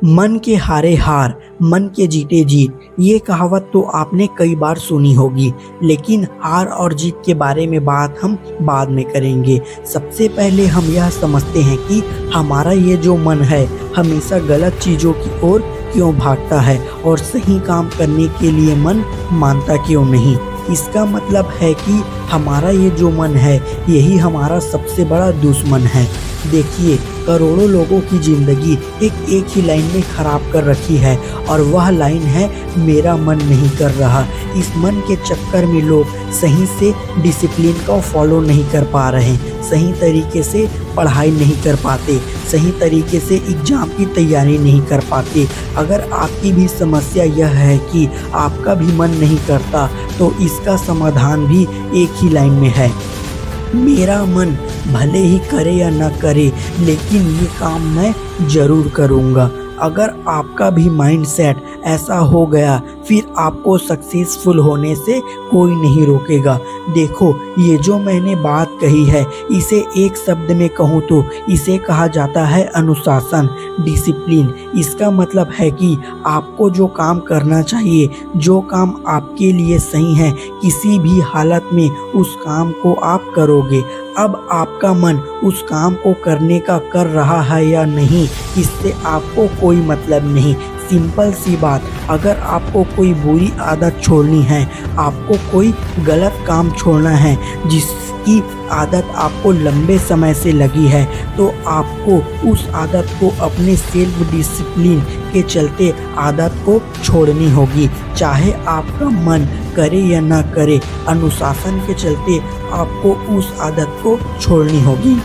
मन के हारे हार, मन के जीते जीत। ये कहावत तो आपने कई बार सुनी होगी, लेकिन हार और जीत के बारे में बात हम बाद में करेंगे। सबसे पहले हम यह समझते हैं कि हमारा ये जो मन है हमेशा गलत चीज़ों की ओर क्यों भागता है और सही काम करने के लिए मन मानता क्यों नहीं। इसका मतलब है कि हमारा ये जो मन है यही हमारा सबसे बड़ा दुश्मन है। देखिए, करोड़ों लोगों की ज़िंदगी एक ही लाइन में ख़राब कर रखी है और वह लाइन है मेरा मन नहीं कर रहा। इस मन के चक्कर में लोग सही से डिसिप्लिन को फॉलो नहीं कर पा रहे, सही तरीके से पढ़ाई नहीं कर पाते, सही तरीके से एग्ज़ाम की तैयारी नहीं कर पाते। अगर आपकी भी समस्या यह है कि आपका भी मन नहीं करता, तो इसका समाधान भी एक ही लाइन में है। मेरा मन भले ही करे या न करे, लेकिन ये काम मैं ज़रूर करूँगा। अगर आपका भी माइंडसेट ऐसा हो गया, फिर आपको सक्सेसफुल होने से कोई नहीं रोकेगा। देखो, ये जो मैंने बात कही है, इसे एक शब्द में कहूँ तो इसे कहा जाता है अनुशासन, डिसिप्लिन। इसका मतलब है कि आपको जो काम करना चाहिए, जो काम आपके लिए सही है, किसी भी हालत में उस काम को आप करोगे। अब आपका मन उस काम को करने का कर रहा है या नहीं, इससे आपको कोई मतलब नहीं। सिंपल सी बात, अगर आपको कोई बुरी आदत छोड़नी है, आपको कोई गलत काम छोड़ना है जिसकी आदत आपको लंबे समय से लगी है, तो आपको उस आदत को अपने सेल्फ डिसिप्लिन के चलते आदत को छोड़नी होगी। चाहे आपका मन करे या ना करे, अनुशासन के चलते आपको उस आदत को छोड़नी होगी।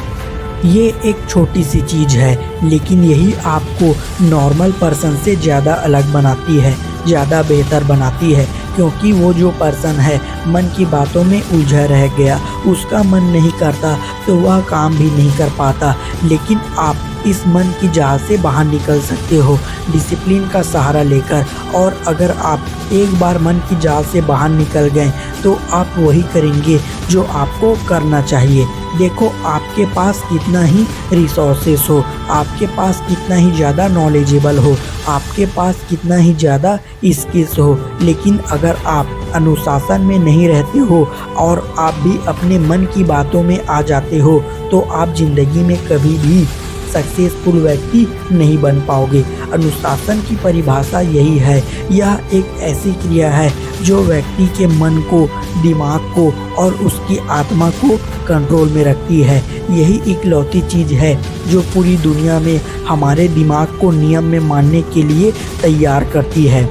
ये एक छोटी सी चीज़ है, लेकिन यही आपको नॉर्मल पर्सन से ज़्यादा अलग बनाती है, ज़्यादा बेहतर बनाती है। क्योंकि वो जो पर्सन है मन की बातों में उलझा रह गया, उसका मन नहीं करता तो वह काम भी नहीं कर पाता। लेकिन आप इस मन की जाल से बाहर निकल सकते हो डिसिप्लिन का सहारा लेकर। और अगर आप एक बार मन की जाल से बाहर निकल गए तो आप वही करेंगे जो आपको करना चाहिए। देखो, आपके पास कितना ही रिसोर्सेस हो, आपके पास कितना ही ज़्यादा नॉलेजेबल हो, आपके पास कितना ही ज़्यादा स्किल्स हो, लेकिन अगर आप अनुशासन में नहीं रहते हो और आप भी अपने मन की बातों में आ जाते हो, तो आप ज़िंदगी में कभी भी सक्सेसफुल व्यक्ति नहीं बन पाओगे। अनुशासन की परिभाषा यही है, यह एक ऐसी क्रिया है जो व्यक्ति के मन को, दिमाग को और उसकी आत्मा को कंट्रोल में रखती है। यही इकलौती चीज़ है जो पूरी दुनिया में हमारे दिमाग को नियम में मानने के लिए तैयार करती है।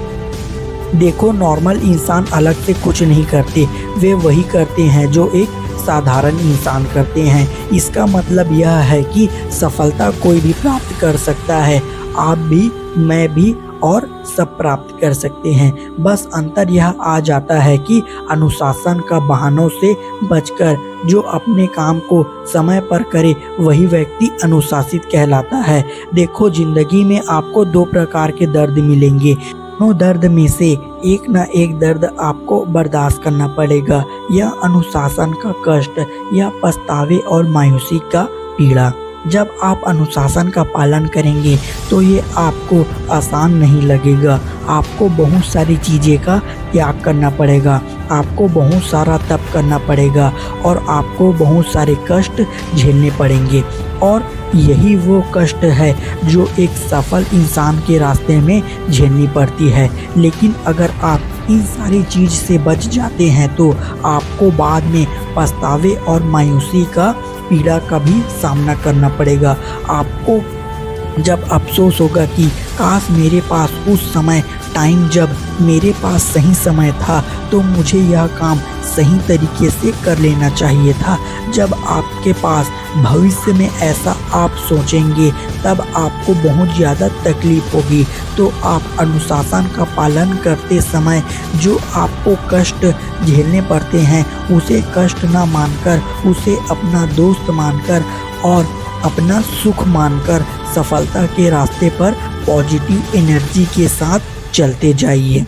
देखो, नॉर्मल इंसान अलग से कुछ नहीं करते, वे वही करते हैं जो एक साधारण इंसान करते हैं। इसका मतलब यह है कि सफलता कोई भी प्राप्त कर सकता है, आप भी, मैं भी, और सब प्राप्त कर सकते हैं। बस अंतर यह आ जाता है कि अनुशासन का बहानों से बचकर जो अपने काम को समय पर करे, वही व्यक्ति अनुशासित कहलाता है। देखो, जिंदगी में आपको दो प्रकार के दर्द मिलेंगे। दोनों दर्द में से एक ना एक दर्द आपको बर्दाश्त करना पड़ेगा, या अनुशासन का कष्ट, या पछतावे और मायूसी का पीड़ा। जब आप अनुशासन का पालन करेंगे तो ये आपको आसान नहीं लगेगा। आपको बहुत सारी चीज़ें का त्याग करना पड़ेगा, आपको बहुत सारा तप करना पड़ेगा और आपको बहुत सारे कष्ट झेलने पड़ेंगे। और यही वो कष्ट है जो एक सफल इंसान के रास्ते में झेलनी पड़ती है। लेकिन अगर आप इन सारी चीज़ से बच जाते हैं तो आपको बाद में पछतावे और मायूसी का, पीड़ा का भी सामना करना पड़ेगा। आपको जब अफसोस होगा कि काश मेरे पास उस समय टाइम, जब मेरे पास सही समय था, तो मुझे यह काम सही तरीके से कर लेना चाहिए था। जब आपके पास भविष्य में ऐसा आप सोचेंगे, तब आपको बहुत ज़्यादा तकलीफ होगी। तो आप अनुशासन का पालन करते समय जो आपको कष्ट झेलने पड़ते हैं, उसे कष्ट ना मानकर, उसे अपना दोस्त मानकर और अपना सुख मानकर सफलता के रास्ते पर पॉजिटिव एनर्जी के साथ चलते जाइए।